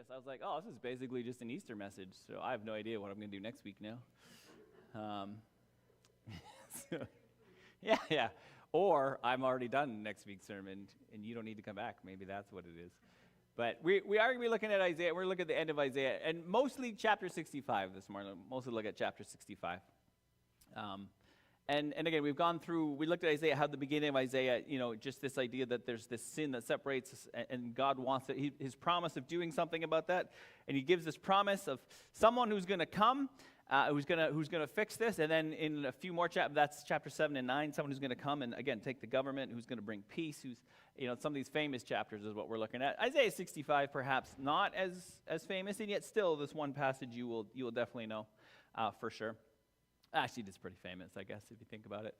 this. I was like, oh, this is basically just an Easter message, so I have no idea what I'm going to do next week now. So, yeah. Or I'm already done next week's sermon, and you don't need to come back. Maybe that's what it is. But we are going to be looking at Isaiah. We're looking at the end of Isaiah, and mostly chapter 65 this morning. Mostly look at chapter 65. And again, we looked at Isaiah, how the beginning of Isaiah, just this idea that there's this sin that separates us, and God wants it. His promise of doing something about that, and he gives this promise of someone who's going to come, who's going to fix this, and then in a few more chapters, that's chapter 7 and 9, someone who's going to come and, again, take the government, who's going to bring peace, some of these famous chapters is what we're looking at. Isaiah 65, perhaps not as famous, and yet still this one passage you will definitely know for sure. Actually, it is pretty famous, I guess, if you think about it.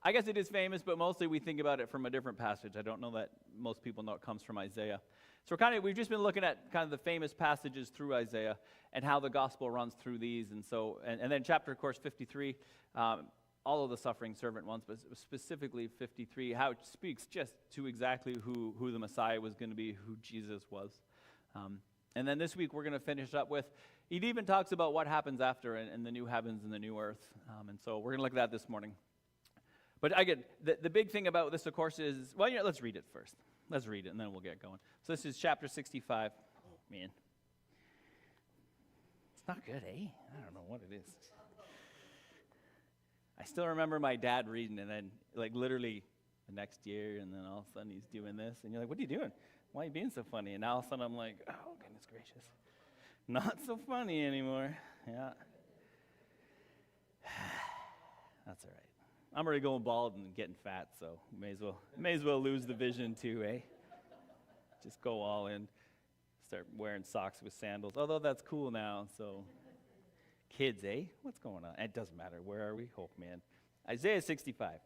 I guess it is famous, but mostly we think about it from a different passage. I don't know that most people know it comes from Isaiah. So we've just been looking at kind of the famous passages through Isaiah and how the gospel runs through these. And then chapter, of course, 53, all of the suffering servant ones, but specifically 53, how it speaks just to exactly who the Messiah was going to be, who Jesus was. And then this week we're going to finish up with, it even talks about what happens after in the new heavens and the new earth. And so we're going to look at that this morning. But again, the big thing about this, of course, is, let's read it first. Let's read it, and then we'll get going. So this is chapter 65. Oh, man. It's not good, eh? I don't know what it is. I still remember my dad reading, and then, literally the next year, and then all of a sudden he's doing this, and you're like, what are you doing? Why are you being so funny? And now all of a sudden I'm like, oh, goodness gracious. Not so funny anymore. Yeah. That's all right. I'm already going bald and getting fat, so may as well lose the vision too, eh? Just go all in. Start wearing socks with sandals. Although that's cool now, so kids, eh? What's going on? It doesn't matter. Where are we? Oh, man. Isaiah 65.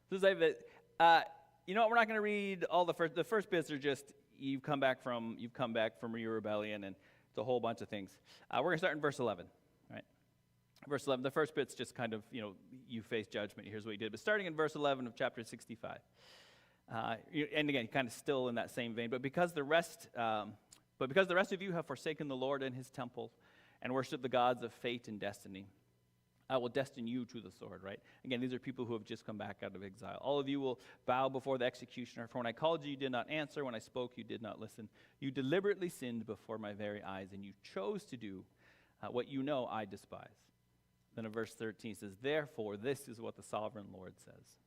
So you know what? We're not going to read all the first bits are just you've come back from your rebellion, and it's a whole bunch of things. We're going to start in verse 11, right? Verse 11, the first bit's just kind of, you face judgment, here's what you did. But starting in verse 11 of chapter 65, and again, kind of still in that same vein, but because the rest of you have forsaken the Lord and his temple and worshiped the gods of fate and destiny, I will destine you to the sword, right? Again, these are people who have just come back out of exile. All of you will bow before the executioner, for when I called you, you did not answer. When I spoke, you did not listen. You deliberately sinned before my very eyes, and you chose to do what you know I despise. Then in verse 13 says, therefore, this is what the sovereign Lord says.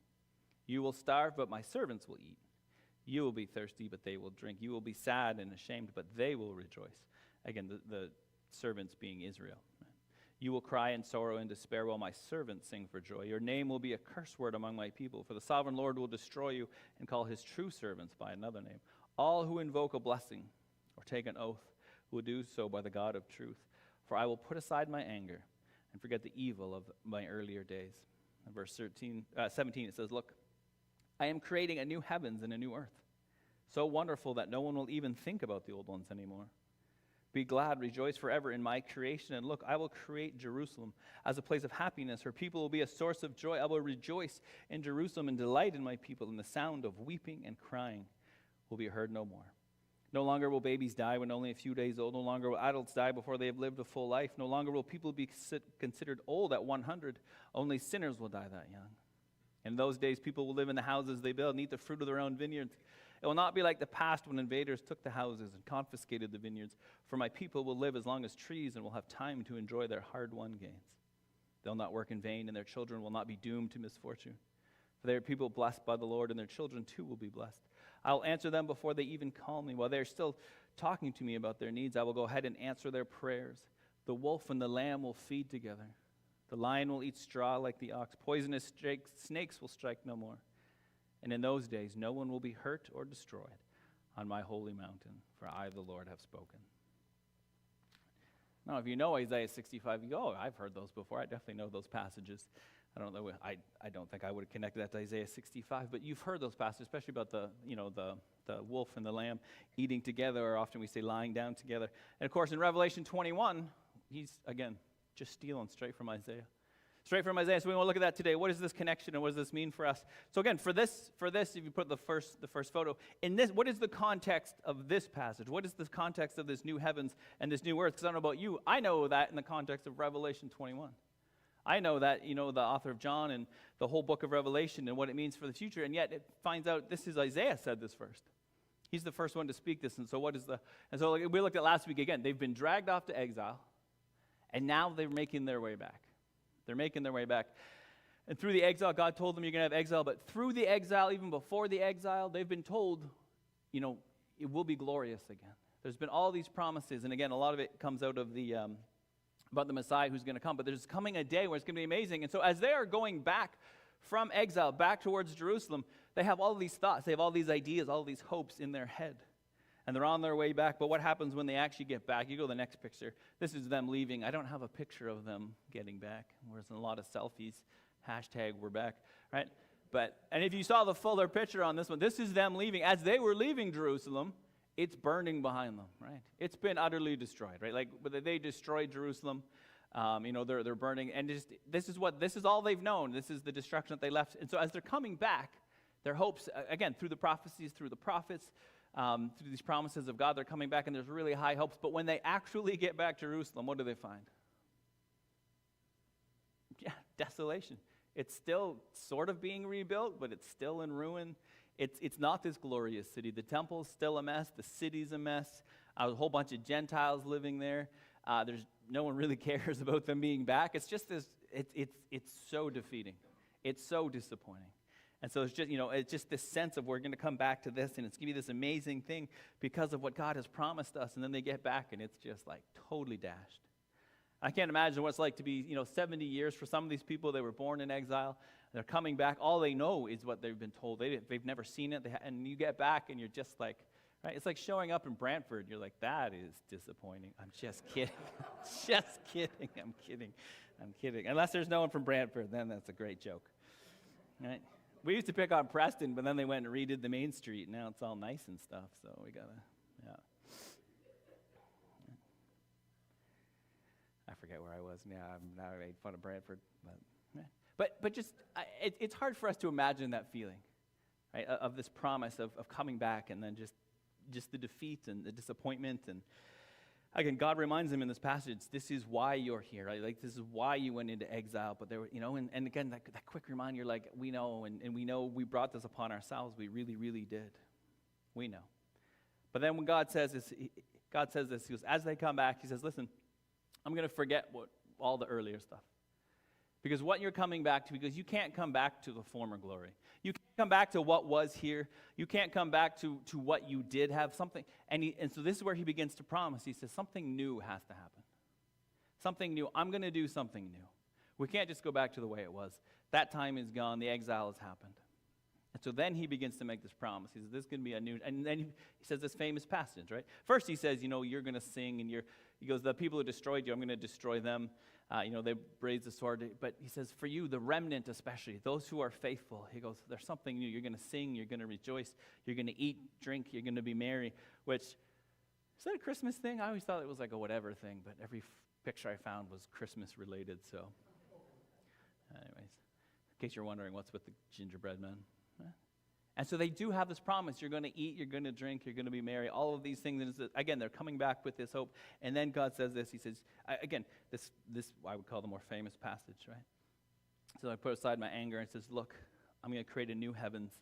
You will starve, but my servants will eat. You will be thirsty, but they will drink. You will be sad and ashamed, but they will rejoice. Again, the servants being Israel. You will cry in sorrow and despair while my servants sing for joy. Your name will be a curse word among my people, for the sovereign Lord will destroy you and call his true servants by another name. All who invoke a blessing or take an oath will do so by the God of truth. For I will put aside my anger and forget the evil of my earlier days. In verse 17, it says, look, I am creating a new heavens and a new earth, so wonderful that no one will even think about the old ones anymore. Be glad, rejoice forever in my creation, and look, I will create Jerusalem as a place of happiness. Her people will be a source of joy. I will rejoice in Jerusalem and delight in my people, and the sound of weeping and crying will be heard no more. No longer will babies die when only a few days old. No longer will adults die before they have lived a full life. No longer will people be considered old at 100. Only sinners will die that young. In those days, people will live in the houses they build and eat the fruit of their own vineyards. It will not be like the past when invaders took the houses and confiscated the vineyards. For my people will live as long as trees and will have time to enjoy their hard-won gains. They'll not work in vain, and their children will not be doomed to misfortune. For they are people blessed by the Lord, and their children too will be blessed. I will answer them before they even call me. While they are still talking to me about their needs, I will go ahead and answer their prayers. The wolf and the lamb will feed together. The lion will eat straw like the ox. Poisonous snakes will strike no more. And in those days, no one will be hurt or destroyed on my holy mountain, for I, the Lord, have spoken. Now, if you know Isaiah 65, you go, oh, I've heard those before. I definitely know those passages. I don't know. I don't think I would have connected that to Isaiah 65, but you've heard those passages, especially about the wolf and the lamb eating together, or often we say lying down together. And of course, in Revelation 21, he's again just stealing straight from Isaiah. Straight from Isaiah. So we want to look at that today. What is this connection and what does this mean for us? So again, for this, if you put the first photo, in this, what is the context of this passage? What is the context of this new heavens and this new earth? Because I don't know about you, I know that in the context of Revelation 21. I know that, the author of John and the whole book of Revelation and what it means for the future, and yet it finds out this is Isaiah said this first. He's the first one to speak this, and so we looked at last week again. They've been dragged off to exile, and now they're making their way back. They're making their way back. And through the exile, God told them you're going to have exile, but through the exile, even before the exile, they've been told, it will be glorious again. There's been all these promises, and again, a lot of it comes out of the about the Messiah who's going to come, but there's coming a day where it's going to be amazing. And so as they are going back from exile, back towards Jerusalem, they have all these thoughts, they have all these ideas, all these hopes in their head. And they're on their way back, but what happens when they actually get back? You go to the next picture. This is them leaving. I don't have a picture of them getting back. There's a lot of selfies, hashtag we're back, right? And if you saw the fuller picture on this one, this is them leaving. As they were leaving Jerusalem, it's burning behind them, right? It's been utterly destroyed, right? Like they destroyed Jerusalem. They're burning, and this is all they've known. This is the destruction that they left. And so as they're coming back, their hopes, again, through the prophecies, through the prophets, through these promises of God, they're coming back, and there's really high hopes. But when they actually get back to Jerusalem, what do they find? Yeah, desolation. It's still sort of being rebuilt, but it's still in ruin. It's not this glorious city. The temple's still a mess. The city's a mess. A whole bunch of Gentiles living there. There's no one really cares about them being back. It's just this. It's so defeating. It's so disappointing. And so it's just this sense of we're going to come back to this, and it's going to be this amazing thing because of what God has promised us. And then they get back, and it's just like totally dashed. I can't imagine what it's like to be 70 years for some of these people. They were born in exile. They're coming back. All they know is what they've been told. They've never seen it. And you get back, and you're just like, right? It's like showing up in Brantford. You're like, that is disappointing. I'm just kidding. Just kidding. I'm kidding. Unless there's no one from Brantford, then that's a great joke. Right? We used to pick on Preston, but then they went and redid the main street. Now it's all nice and stuff, so we got to, yeah. I forget where I was. Yeah, I made fun of Brantford. But just, it's hard for us to imagine that feeling, right, of this promise of coming back and then just the defeat and the disappointment. And again, God reminds them in this passage, this is why you're here, right? Like, this is why you went into exile. But there were, and again, that quick reminder, like, we know, and we know we brought this upon ourselves. We really, really did. We know. But then when God says this, he goes, as they come back, he says, listen, I'm going to forget all the earlier stuff. Because what you're coming back to, because you can't come back to the former glory. You can't come back to what was here. You can't come back to what you did have, something. And so this is where he begins to promise. He says, something new has to happen. Something new. I'm going to do something new. We can't just go back to the way it was. That time is gone. The exile has happened. And so then he begins to make this promise. He says, this is going to be a new, and then he says this famous passage, right? First he says, you're going to sing, and he goes, the people who destroyed you, I'm going to destroy them. They raised the sword. But he says, for you, the remnant especially, those who are faithful, he goes, there's something new. You're going to sing, you're going to rejoice, you're going to eat, drink, you're going to be merry, which, is that a Christmas thing? I always thought it was like a whatever thing, but every picture I found was Christmas related, so. Anyways, in case you're wondering what's with the gingerbread men. And so they do have this promise. You're going to eat, you're going to drink, you're going to be merry, all of these things. And again, they're coming back with this hope. And then God says this. He says, again, this I would call the more famous passage, right? So I put aside my anger and says, look, I'm going to create a new heavens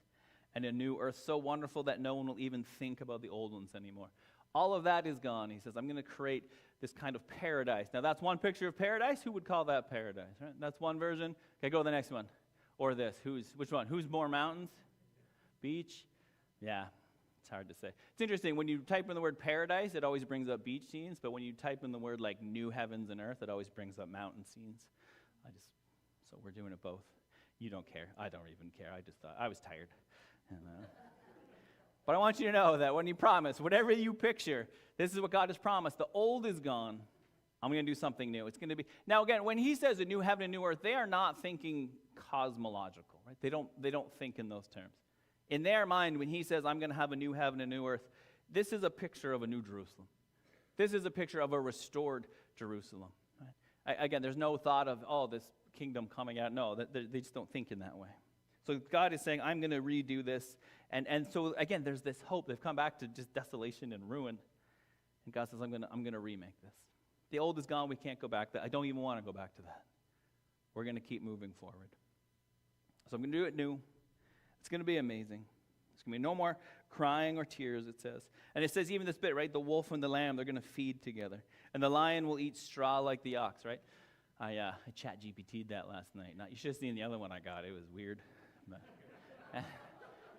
and a new earth so wonderful that no one will even think about the old ones anymore. All of that is gone. He says, I'm going to create this kind of paradise. Now, that's one picture of paradise. Who would call that paradise, right? That's one version. Okay, go to the next one. Or this. Which one? Who's more mountains? Beach? Yeah, it's hard to say. It's interesting, when you type in the word paradise, it always brings up beach scenes, but when you type in the word like new heavens and earth, it always brings up mountain scenes. So we're doing it both. You don't care. I don't even care. I just thought, I was tired. But I want you to know that when you promise, whatever you picture, this is what God has promised. The old is gone. I'm going to do something new. It's going to be, now again, when he says a new heaven and new earth, they are not thinking cosmological, right? They don't think in those terms. In their mind, when he says, I'm going to have a new heaven and a new earth, this is a picture of a new Jerusalem. This is a picture of a restored Jerusalem. Again, there's no thought of, oh, this kingdom coming out. No, they just don't think in that way. So God is saying, I'm going to redo this. And so, again, there's this hope. They've come back to just desolation and ruin. And God says, I'm going to remake this. The old is gone. We can't go back. I don't even want to go back to that. We're going to keep moving forward. So I'm going to do it new. It's going to be amazing. There's going to be no more crying or tears, it says. And it says even this bit, right? The wolf and the lamb, they're going to feed together. And the lion will eat straw like the ox, right? I chat GPT'd that last night. You should have seen the other one I got. It was weird.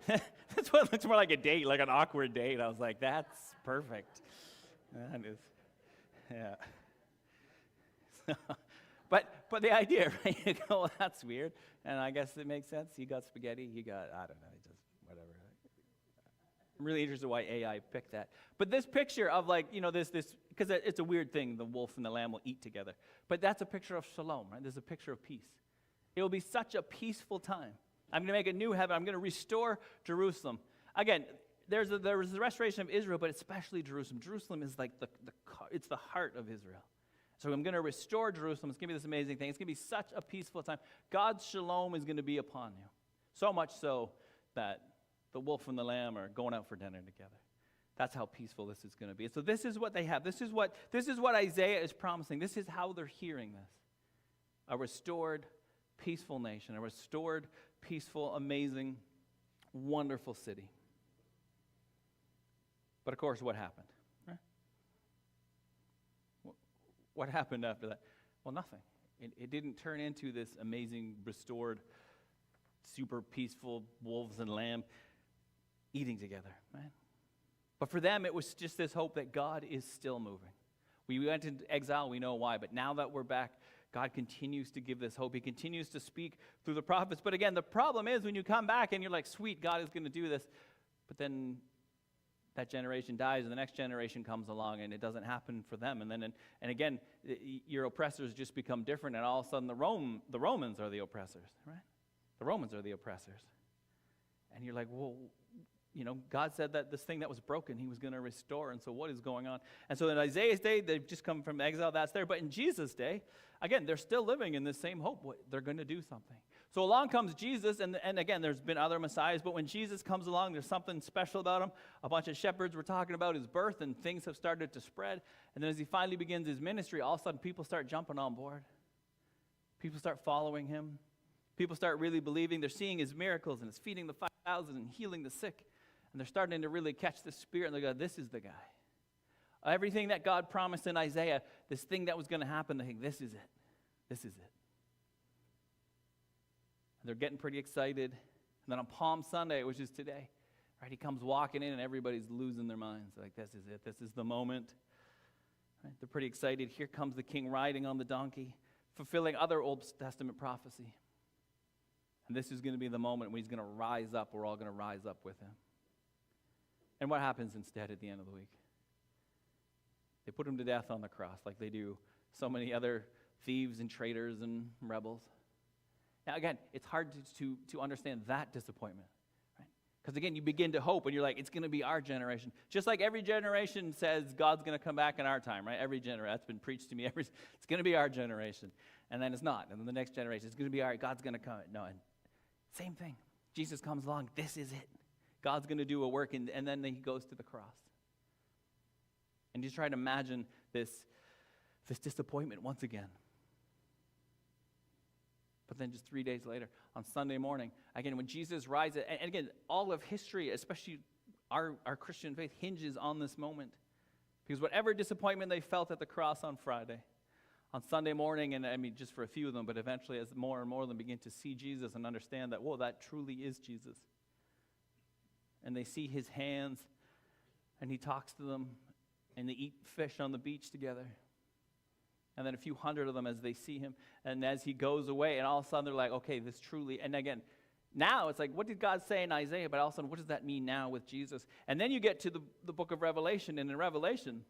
That's what looks more like a date, like an awkward date. I was like, that's perfect. That is, yeah. But the idea, right? You go, well, that's weird. And I guess it makes sense. You got spaghetti. You got, I don't know, just whatever. I'm really interested why AI picked that. But this picture of this, because it's a weird thing, the wolf and the lamb will eat together. But that's a picture of shalom, right? There's a picture of peace. It will be such a peaceful time. I'm going to make a new heaven. I'm going to restore Jerusalem. Again, there was the restoration of Israel, but especially Jerusalem. Jerusalem is like it's the heart of Israel. So I'm going to restore Jerusalem. It's going to be this amazing thing. It's going to be such a peaceful time. God's shalom is going to be upon you. So much so that the wolf and the lamb are going out for dinner together. That's how peaceful this is going to be. So this is what they have. This is what Isaiah is promising. This is how they're hearing this. A restored, peaceful nation. A restored, peaceful, amazing, wonderful city. But of course, what happened? What happened after that? Well, nothing. It didn't turn into this amazing, restored, super peaceful wolves and lamb eating together, right? But for them, it was just this hope that God is still moving. We went into exile, we know why, but now that we're back, God continues to give this hope. He continues to speak through the prophets. But again, the problem is when you come back and you're like, sweet, God is going to do this, but then that generation dies and the next generation comes along and it doesn't happen for them. And again, your oppressors just become different, and all of a sudden the Romans are the oppressors, right? The Romans are the oppressors. And you're like, well, God said that this thing that was broken, he was going to restore. And so what is going on? And so in Isaiah's day, they've just come from exile, that's there. But in Jesus' day, again, they're still living in this same hope. They're going to do something. So along comes Jesus, and again, there's been other messiahs, but when Jesus comes along, there's something special about him. A bunch of shepherds were talking about his birth, and things have started to spread. And then as he finally begins his ministry, all of a sudden people start jumping on board. People start following him. People start really believing. They're seeing his miracles, and it's feeding the 5,000 and healing the sick. And they're starting to really catch the spirit, and they go, this is the guy. Everything that God promised in Isaiah, this thing that was going to happen, they think, this is it. This is it. And they're getting pretty excited. And then on Palm Sunday, which is today, right, he comes walking in, and everybody's losing their minds. They're like, this is it. This is the moment. Right? They're pretty excited. Here comes the king riding on the donkey, fulfilling other Old Testament prophecy. And this is going to be the moment when he's going to rise up. We're all going to rise up with him. And what happens instead at the end of the week? They put him to death on the cross like they do so many other thieves and traitors and rebels. Now again, it's hard to understand that disappointment, right? Because again, you begin to hope and you're like, it's going to be our generation. Just like every generation says God's going to come back in our time, right? Every generation, that's been preached to me. It's going to be our generation. And then it's not. And then the next generation, it's going to be God's going to come. No, and same thing. Jesus comes along, this is it. God's going to do a work, and then he goes to the cross. And you try to imagine this disappointment once again. But then just 3 days later, on Sunday morning, again, when Jesus rises, and again, all of history, especially our Christian faith, hinges on this moment. Because whatever disappointment they felt at the cross on Friday, on Sunday morning, and I mean just for a few of them, but eventually as more and more of them begin to see Jesus and understand that, whoa, that truly is Jesus. And they see his hands, and he talks to them, and they eat fish on the beach together. And then a few hundred of them as they see him, and as he goes away, and all of a sudden they're like, okay, this truly, and again, now it's like, what did God say in Isaiah? But all of a sudden, what does that mean now with Jesus? And then you get to the book of Revelation, and in Revelation,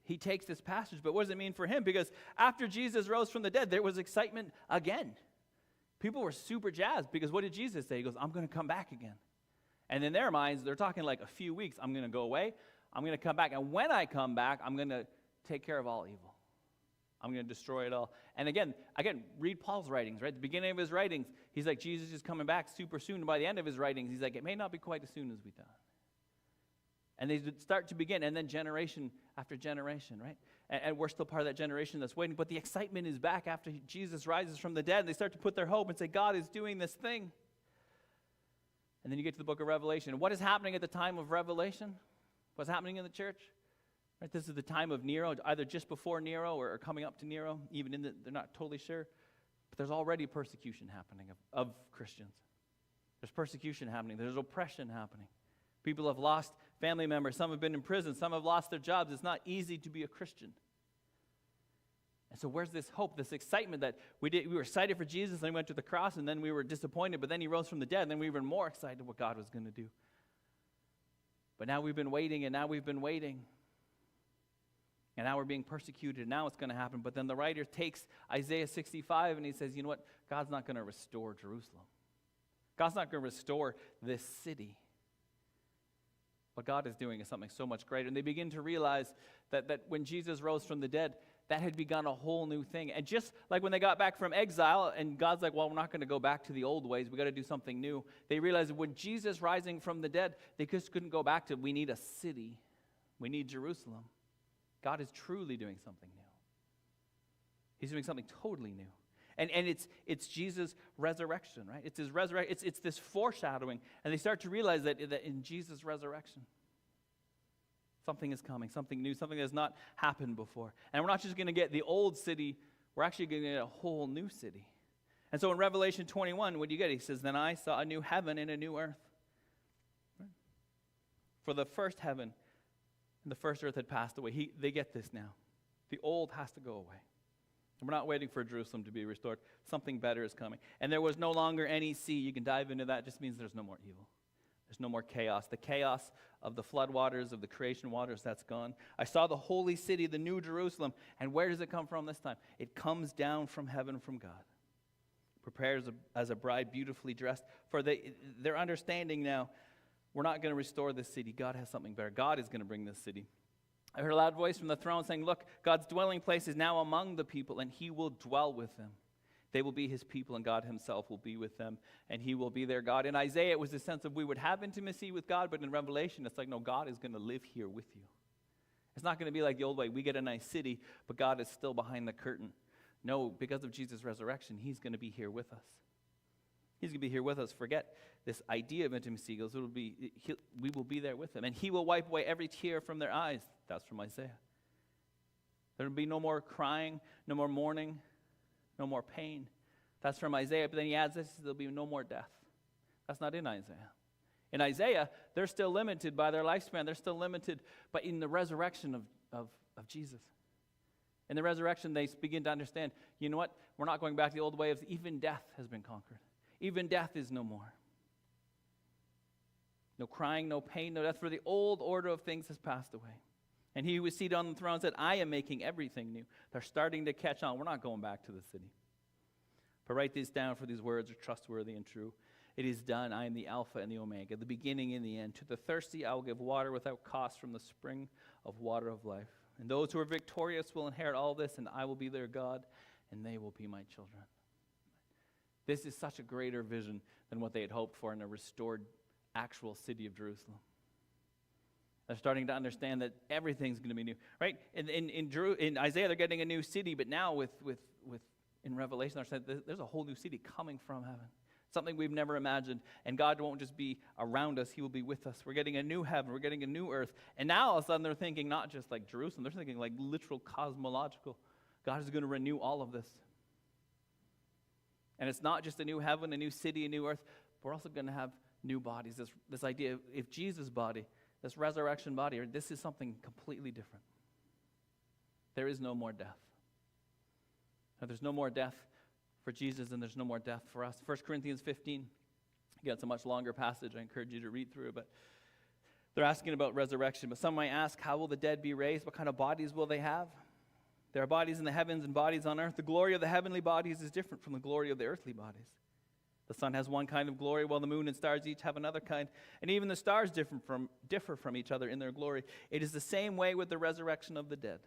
he takes this passage, but what does it mean for him? Because after Jesus rose from the dead, there was excitement again. People were super jazzed, because what did Jesus say? He goes, I'm going to come back again. And in their minds, they're talking like a few weeks. I'm going to go away. I'm going to come back. And when I come back, I'm going to take care of all evil. I'm going to destroy it all. And again, read Paul's writings, right? At the beginning of his writings, he's like, Jesus is coming back super soon. And by the end of his writings, he's like, it may not be quite as soon as we thought. And they start to begin, and then generation after generation, right? And we're still part of that generation that's waiting. But the excitement is back after Jesus rises from the dead. And they start to put their hope and say, God is doing this thing. And then you get to the book of Revelation. What is happening at the time of Revelation? What's happening in the church? Right, this is the time of Nero, either just before Nero or coming up to Nero. Even they're not totally sure. But there's already persecution happening of Christians. There's persecution happening. There's oppression happening. People have lost family members. Some have been in prison. Some have lost their jobs. It's not easy to be a Christian. And so where's this hope, this excitement that we were excited for Jesus, and he went to the cross, and then we were disappointed, but then he rose from the dead, and then we were even more excited what God was going to do. But now we've been waiting, and now we've been waiting. And now we're being persecuted, and now it's going to happen. But then the writer takes Isaiah 65, and he says, you know what? God's not going to restore Jerusalem. God's not going to restore this city. What God is doing is something so much greater. And they begin to realize that when Jesus rose from the dead, that had begun a whole new thing. And just like when they got back from exile, and God's like, well, we're not going to go back to the old ways. We got to do something new. They realized when Jesus rising from the dead, they just couldn't go back to, we need a city. We need Jerusalem. God is truly doing something new. He's doing something totally new. And it's Jesus' resurrection, right? It's his resurrection. It's this foreshadowing. And they start to realize that in Jesus' resurrection, something is coming, something new, something that has not happened before. And we're not just going to get the old city, we're actually going to get a whole new city. And so in Revelation 21, what do you get? He says, then I saw a new heaven and a new earth. Right? For the first heaven and the first earth had passed away. They get this now. The old has to go away. And we're not waiting for Jerusalem to be restored. Something better is coming. And there was no longer any sea. You can dive into that. It just means there's no more evil. There's no more chaos. The chaos of the flood waters, of the creation waters, that's gone. I saw the holy city, the new Jerusalem. And where does it come from this time? It comes down from heaven from God. Prepared as a bride beautifully dressed. For their understanding now, we're not going to restore this city. God has something better. God is going to bring this city. I heard a loud voice from the throne saying, look, God's dwelling place is now among the people, and he will dwell with them. They will be his people, and God himself will be with them, and he will be their God. In Isaiah, it was a sense of we would have intimacy with God, but in Revelation, it's like, no, God is going to live here with you. It's not going to be like the old way. We get a nice city, but God is still behind the curtain. No, because of Jesus' resurrection, he's going to be here with us. He's going to be here with us. Forget this idea of intimacy. We will be there with him. And he will wipe away every tear from their eyes. That's from Isaiah. There will be no more crying, no more mourning, no more pain. That's from Isaiah. But then he adds this, there'll be no more death. That's not in Isaiah. In Isaiah, they're still limited by their lifespan. They're still limited, but in the resurrection of Jesus. In the resurrection, they begin to understand, you know what? We're not going back to the old way of even death has been conquered. Even death is no more. No crying, no pain, no death, for the old order of things has passed away. And he who was seated on the throne said, I am making everything new. They're starting to catch on. We're not going back to the city. But write these down, for these words are trustworthy and true. It is done. I am the Alpha and the Omega, the beginning and the end. To the thirsty I will give water without cost from the spring of water of life. And those who are victorious will inherit all this, and I will be their God, and they will be my children. This is such a greater vision than what they had hoped for in a restored actual city of Jerusalem. They're starting to understand that everything's going to be new, right? In Isaiah, they're getting a new city, but now in Revelation, they're saying there's a whole new city coming from heaven, something we've never imagined. And God won't just be around us; He will be with us. We're getting a new heaven, we're getting a new earth, and now all of a sudden they're thinking not just like Jerusalem; they're thinking like literal cosmological. God is going to renew all of this. And it's not just a new heaven, a new city, a new earth. We're also going to have new bodies. This idea of if Jesus' body, this resurrection body, this is something completely different. There is no more death. Now, there's no more death for Jesus, and there's no more death for us. 1 Corinthians 15. Again, it's a much longer passage. I encourage you to read through it. But they're asking about resurrection. But some might ask, how will the dead be raised? What kind of bodies will they have? There are bodies in the heavens and bodies on earth. The glory of the heavenly bodies is different from the glory of the earthly bodies. The sun has one kind of glory, while the moon and stars each have another kind. And even the stars differ from each other in their glory. It is the same way with the resurrection of the dead.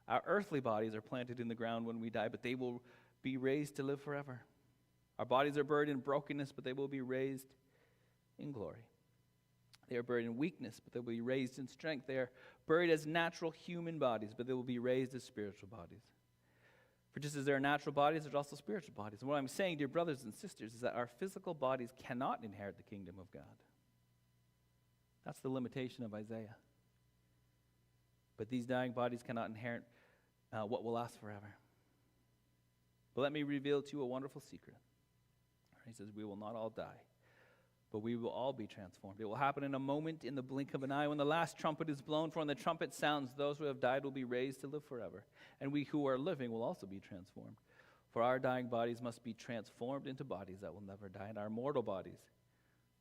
Our earthly bodies are planted in the ground when we die, but they will be raised to live forever. Our bodies are buried in brokenness, but they will be raised in glory. They are buried in weakness, but they will be raised in strength. They are buried as natural human bodies, but they will be raised as spiritual bodies. For just as there are natural bodies, there's also spiritual bodies. And what I'm saying, dear brothers and sisters, is that our physical bodies cannot inherit the kingdom of God. That's the limitation of Isaiah. But these dying bodies cannot inherit what will last forever. But let me reveal to you a wonderful secret. He says, we will not all die, but we will all be transformed. It will happen in a moment, in the blink of an eye, when the last trumpet is blown. For when the trumpet sounds, those who have died will be raised to live forever. And we who are living will also be transformed. For our dying bodies must be transformed into bodies that will never die, and our mortal bodies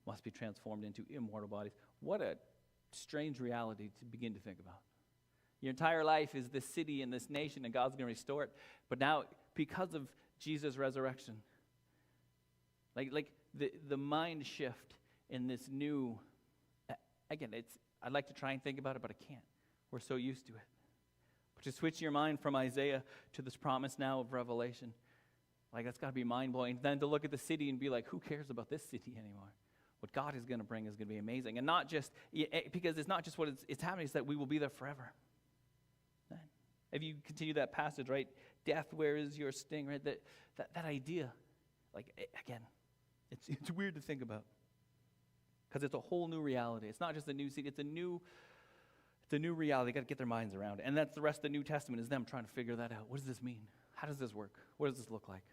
must be transformed into immortal bodies. What a strange reality to begin to think about. Your entire life is this city and this nation, and God's going to restore it. But now, because of Jesus' resurrection, like the mind shift in this new, again, I'd like to try and think about it, but I can't. We're so used to it. But to switch your mind from Isaiah to this promise now of Revelation, like that's got to be mind-blowing. Then to look at the city and be like, who cares about this city anymore? What God is going to bring is going to be amazing. And not just, because it's not just what it's happening, it's that we will be there forever. If you continue that passage, right, death, where is your sting, right, that idea, like, again, it's weird to think about because it's a whole new reality. It's not just a new city, it's a new reality. They got to get their minds around it. And that's the rest of the New Testament is them trying to figure that out. What does this mean? How does this work? What does this look like?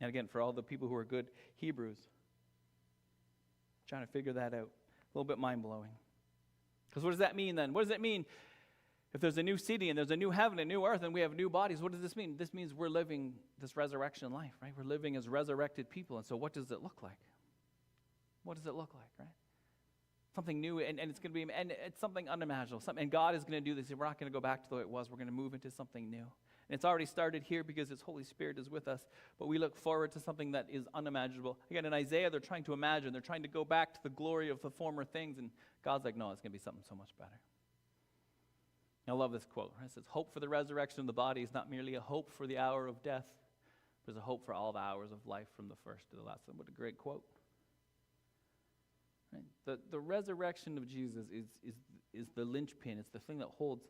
And again, for all the people who are good Hebrews, trying to figure that out. A little bit mind-blowing. Because what does that mean then? What does it mean if there's a new city and there's a new heaven and new earth and we have new bodies? What does this mean? This means we're living this resurrection life, right? We're living as resurrected people. And so what does it look like? What does it look like, right? Something new, and it's going to be, and it's something unimaginable. And God is going to do this. We're not going to go back to the way it was. We're going to move into something new. And it's already started here because His Holy Spirit is with us. But we look forward to something that is unimaginable. Again, in Isaiah, they're trying to imagine. They're trying to go back to the glory of the former things. And God's like, no, it's going to be something so much better. I love this quote. It says, hope for the resurrection of the body is not merely a hope for the hour of death, but is a hope for all the hours of life from the first to the last. What a great quote. Right? The resurrection of Jesus is the linchpin. It's the thing that holds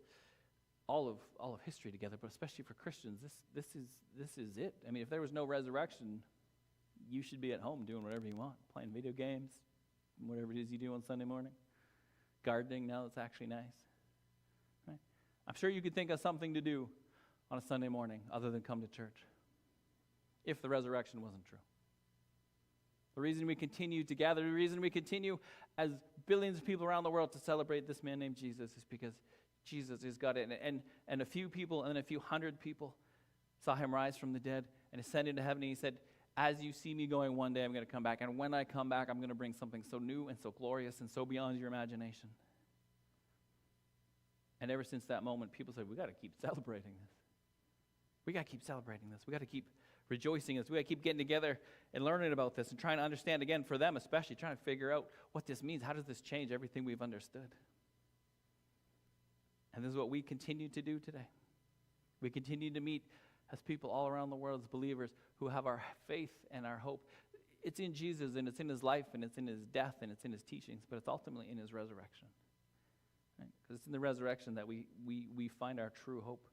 all of history together, but especially for Christians, this is it. I mean, if there was no resurrection, you should be at home doing whatever you want, playing video games, whatever it is you do on Sunday morning, gardening. Now it's actually nice. Right? I'm sure you could think of something to do on a Sunday morning other than come to church if the resurrection wasn't true. The reason we continue to gather, the reason we continue as billions of people around the world to celebrate this man named Jesus is because Jesus has got it. And a few people, and then a few hundred people saw him rise from the dead and ascend into heaven. And he said, as you see me going one day, I'm going to come back. And when I come back, I'm going to bring something so new and so glorious and so beyond your imagination. And ever since that moment, people said, we got to keep celebrating this. We got to keep celebrating this. We got to keep rejoicing in this. We got to keep getting together and learning about this and trying to understand, again, for them especially, trying to figure out what this means. How does this change everything we've understood? And this is what we continue to do today. We continue to meet as people all around the world, as believers who have our faith and our hope. It's in Jesus, and it's in His life, and it's in His death, and it's in His teachings, but it's ultimately in His resurrection. Right? Because it's in the resurrection that we find our true hope,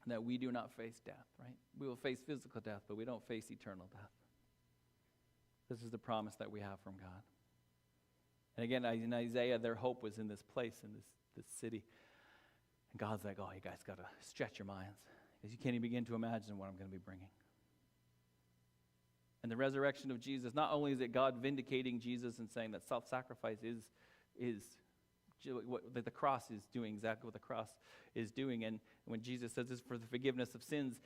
and that we do not face death, right? We will face physical death, but we don't face eternal death. This is the promise that we have from God. And again, in Isaiah, their hope was in this place, in this city. And God's like, oh, you guys got to stretch your minds, because you can't even begin to imagine what I'm going to be bringing. And the resurrection of Jesus, not only is it God vindicating Jesus and saying that self-sacrifice is what the cross is doing, exactly what the cross is doing. And when Jesus says this for the forgiveness of sins,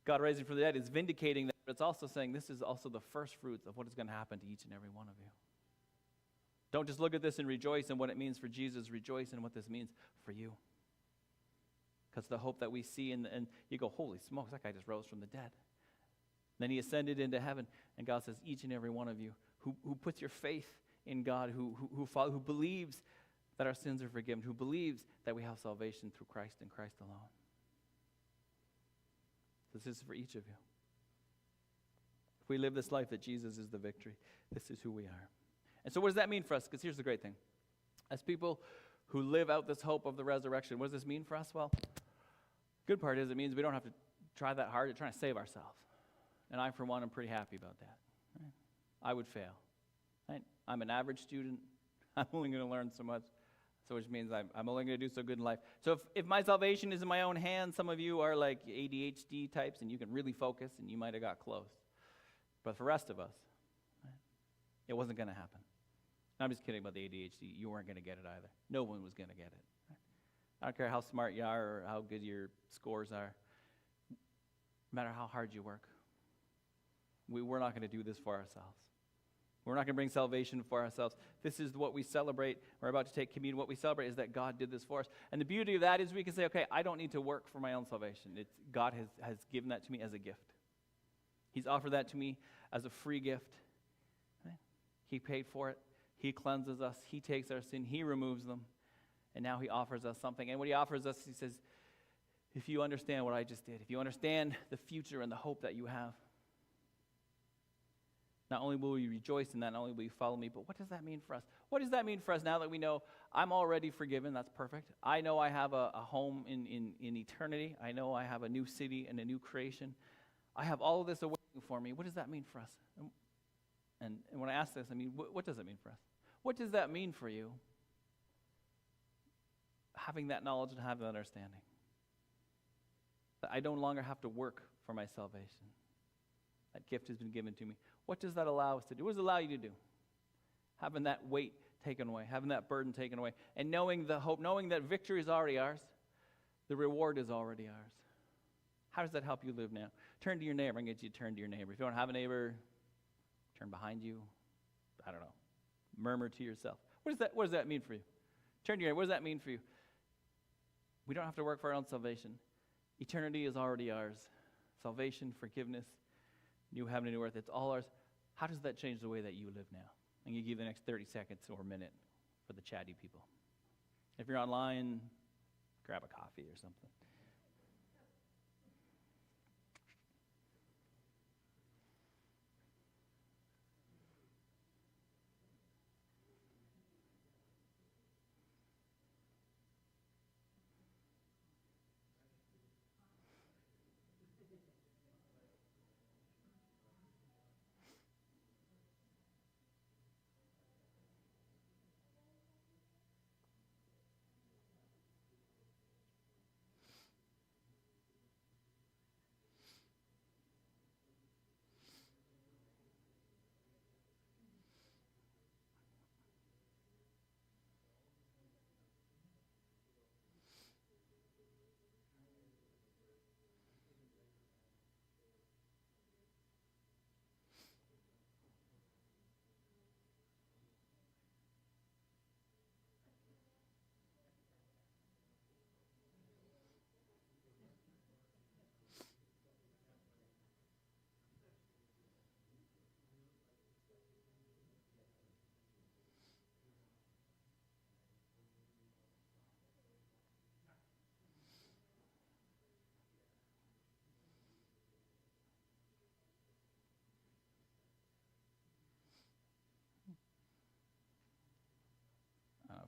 God raising from the dead is vindicating that, but it's also saying this is also the first fruits of what is going to happen to each and every one of you. Don't just look at this and rejoice in what it means for Jesus. Rejoice in what this means for you. Because the hope that we see, and you go, holy smokes, that guy just rose from the dead. Then He ascended into heaven, and God says, each and every one of you who puts your faith in God, who believes that our sins are forgiven, who believes that we have salvation through Christ and Christ alone. This is for each of you. If we live this life that Jesus is the victory, this is who we are. And so what does that mean for us? Because here's the great thing. As people who live out this hope of the resurrection, what does this mean for us? Well, good part is it means we don't have to try that hard to try to save ourselves. And I, for one, am pretty happy about that. Right? I would fail. Right? I'm an average student. I'm only going to learn so much. So which means I'm only going to do so good in life. So if my salvation is in my own hands, some of you are like ADHD types and you can really focus and you might have got close. But for the rest of us, right, it wasn't going to happen. And I'm just kidding about the ADHD. You weren't going to get it either. No one was going to get it. Right? I don't care how smart you are or how good your scores are. No matter how hard you work. We're not going to do this for ourselves. We're not going to bring salvation for ourselves. This is what we celebrate. We're about to take communion. What we celebrate is that God did this for us. And the beauty of that is we can say, okay, I don't need to work for my own salvation. God has given that to me as a gift. He's offered that to me as a free gift. Right? He paid for it. He cleanses us. He takes our sin. He removes them. And now he offers us something. And what he offers us, he says, if you understand what I just did, if you understand the future and the hope that you have, not only will you rejoice in that, not only will you follow me, but what does that mean for us? What does that mean for us now that we know I'm already forgiven? That's perfect. I know I have a home in eternity. I know I have a new city and a new creation. I have all of this awaiting for me. What does that mean for us? And when I ask this, I mean, what does it mean for us? What does that mean for you? Having that knowledge and having that understanding. That I no longer have to work for my salvation. That gift has been given to me. What does that allow us to do? What does it allow you to do? Having that weight taken away, having that burden taken away, and knowing the hope, knowing that victory is already ours, the reward is already ours. How does that help you live now? Turn to your neighbor and get you to turn to your neighbor. If you don't have a neighbor, turn behind you. I don't know. Murmur to yourself. What does that mean for you? Turn to your neighbor. What does that mean for you? We don't have to work for our own salvation. Eternity is already ours. Salvation, forgiveness, new heaven and new earth, it's all ours. How does that change the way that you live now? I'm going to give you the next 30 seconds or a minute for the chatty people. If you're online, grab a coffee or something.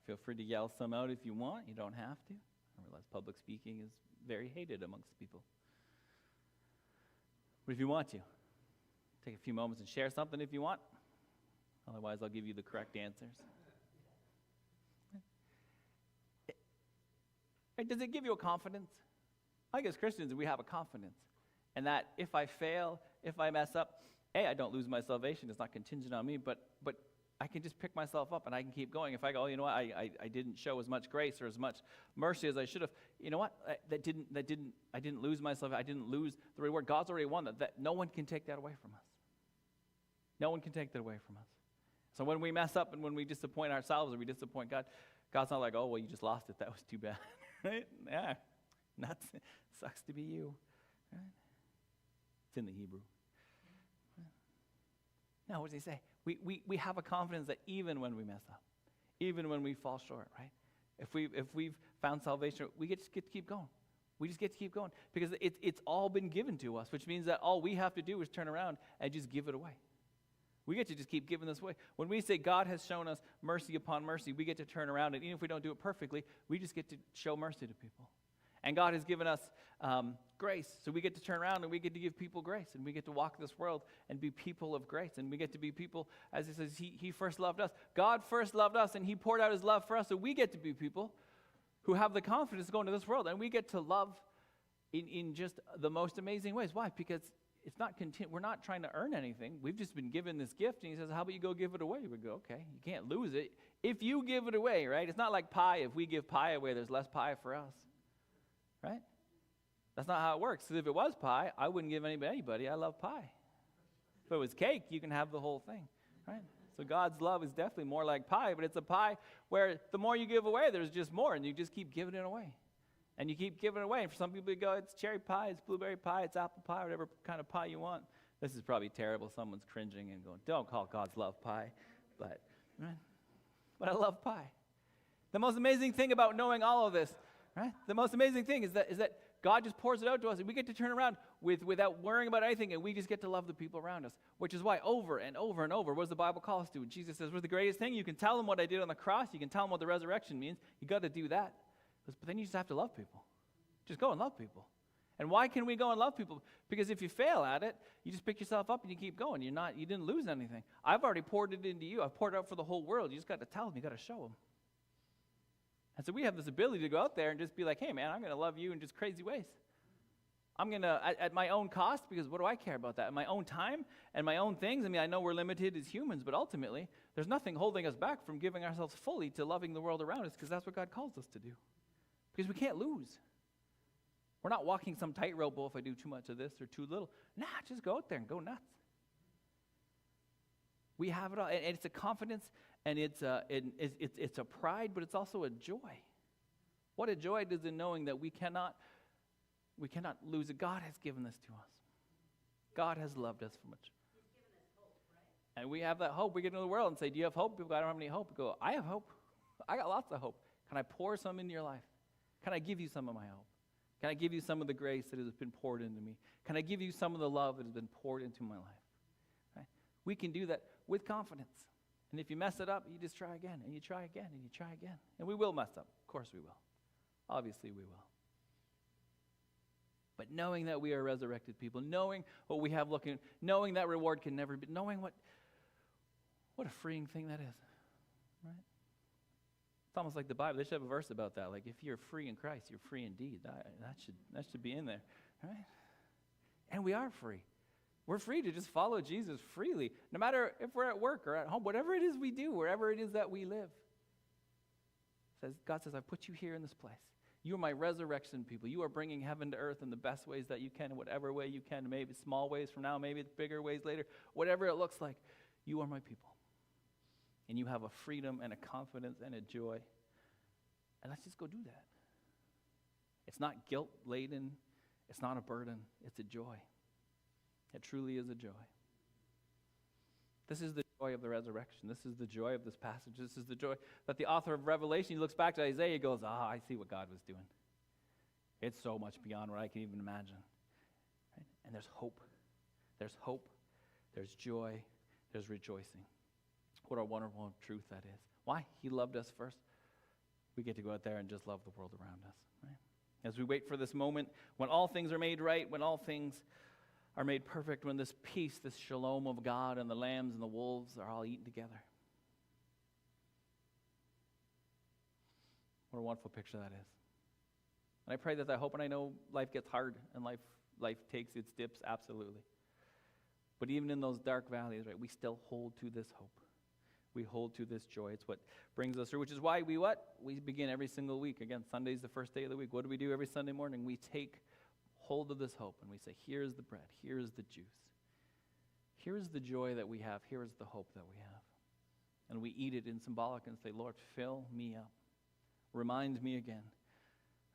Feel free to yell some out if you want. You don't have to. I realize public speaking is very hated amongst people. But if you want to, take a few moments and share something if you want. Otherwise, I'll give you the correct answers. Does it give you a confidence? I think as Christians, we have a confidence. And that if I fail, if I mess up, I don't lose my salvation. It's not contingent on me, but I can just pick myself up and I can keep going. If I go, you know what, I didn't show as much grace or as much mercy as I should have. You know what? I didn't lose myself. I didn't lose the reward. God's already won that. No one can take that away from us. No one can take that away from us. So when we mess up and when we disappoint ourselves or we disappoint God, God's not like, oh, well, you just lost it. That was too bad. Right? Yeah. Sucks to be you. Right? It's in the Hebrew. Now, what does he say? We have a confidence that even when we mess up, even when we fall short, right? If we've found salvation, we just get to keep going. We just get to keep going because it's all been given to us, which means that all we have to do is turn around and just give it away. We get to just keep giving this away. When we say God has shown us mercy upon mercy, we get to turn around, and even if we don't do it perfectly, we just get to show mercy to people. And God has given us grace, so we get to turn around and we get to give people grace, and we get to walk this world and be people of grace, and we get to be people, as it says, he first loved us. God first loved us, and he poured out his love for us, so we get to be people who have the confidence to go into this world, and we get to love in just the most amazing ways. Why? Because it's not we're not trying to earn anything. We've just been given this gift, and he says, how about you go give it away? We go, okay, you can't lose it. If you give it away, right? It's not like pie. If we give pie away, there's less pie for us, right? That's not how it works. Because if it was pie, I wouldn't give anybody. I love pie. If it was cake, you can have the whole thing, right? So God's love is definitely more like pie, but it's a pie where the more you give away, there's just more, and you just keep giving it away. And you keep giving it away. And for some people, you go, it's cherry pie, it's blueberry pie, it's apple pie, whatever kind of pie you want. This is probably terrible. Someone's cringing and going, don't call God's love pie. But I love pie. The most amazing thing about knowing all of this, right? The most amazing thing is that God just pours it out to us, and we get to turn around without worrying about anything, and we just get to love the people around us, which is why over and over and over, what does the Bible call us to? Jesus says, what's the greatest thing? You can tell them what I did on the cross. You can tell them what the resurrection means. You got to do that. But then you just have to love people. Just go and love people. And why can we go and love people? Because if you fail at it, you just pick yourself up and you keep going. You didn't lose anything. I've already poured it into you. I've poured it out for the whole world. You just got to tell them. You got to show them. And so we have this ability to go out there and just be like, hey, man, I'm going to love you in just crazy ways. I'm going to, at my own cost, because what do I care about that? At my own time and my own things. I mean, I know we're limited as humans, but ultimately, there's nothing holding us back from giving ourselves fully to loving the world around us, because that's what God calls us to do. Because we can't lose. We're not walking some tightrope, if I do too much of this or too little. Nah, just go out there and go nuts. We have it all, and it's a confidence, and it's a pride, but it's also a joy. What a joy it is in knowing that we cannot lose it. God has given this to us. God has loved us so much. He's given us hope, right? And we have that hope. We get into the world and say, do you have hope? People go, I don't have any hope. We go, I have hope. I got lots of hope. Can I pour some into your life? Can I give you some of my hope? Can I give you some of the grace that has been poured into me? Can I give you some of the love that has been poured into my life? Right? We can do that with confidence. And if you mess it up, you just try again, and you try again, and you try again. And we will mess up. Of course we will. Obviously we will. But knowing that we are resurrected people, knowing what we have looking, knowing that reward can never be, knowing what a freeing thing that is, right? It's almost like the Bible. They should have a verse about that. Like, if you're free in Christ, you're free indeed. That should be in there, right? And we are free. We're free to just follow Jesus freely, no matter if we're at work or at home, whatever it is we do, wherever it is that we live. God says, I've put you here in this place. You are my resurrection people. You are bringing heaven to earth in the best ways that you can, in whatever way you can, maybe small ways from now, maybe it's bigger ways later, whatever it looks like. You are my people. And you have a freedom and a confidence and a joy. And let's just go do that. It's not guilt-laden. It's not a burden. It's a joy. It truly is a joy. This is the joy of the resurrection. This is the joy of this passage. This is the joy that the author of Revelation, he looks back to Isaiah, he goes, I see what God was doing. It's so much beyond what I can even imagine. Right? And there's hope. There's hope. There's joy. There's rejoicing. What a wonderful truth that is. Why? He loved us first. We get to go out there and just love the world around us. Right? As we wait for this moment when all things are made right, when all things are made perfect, when this peace, this shalom of God and the lambs and the wolves are all eaten together. What a wonderful picture that is. And I pray that hope, and I know life gets hard and life takes its dips, absolutely. But even in those dark valleys, right, we still hold to this hope. We hold to this joy. It's what brings us through, which is why we begin every single week. Again, Sunday's the first day of the week. What do we do every Sunday morning? We take hold of this hope and we say, here's the bread, here's the juice. Here's the joy that we have, here's the hope that we have. And we eat it in symbolic and say, Lord, fill me up. Remind me again,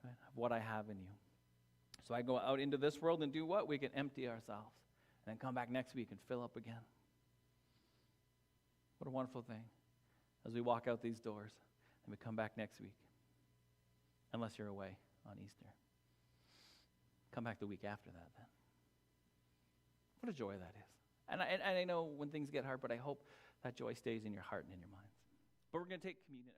right, of what I have in you. So I go out into this world and do what? We can empty ourselves and then come back next week and fill up again. What a wonderful thing as we walk out these doors and we come back next week unless you're away on Easter. Come back the week after that then. What a joy that is. And I know when things get hard, but I hope that joy stays in your heart and in your minds. But we're going to take communion.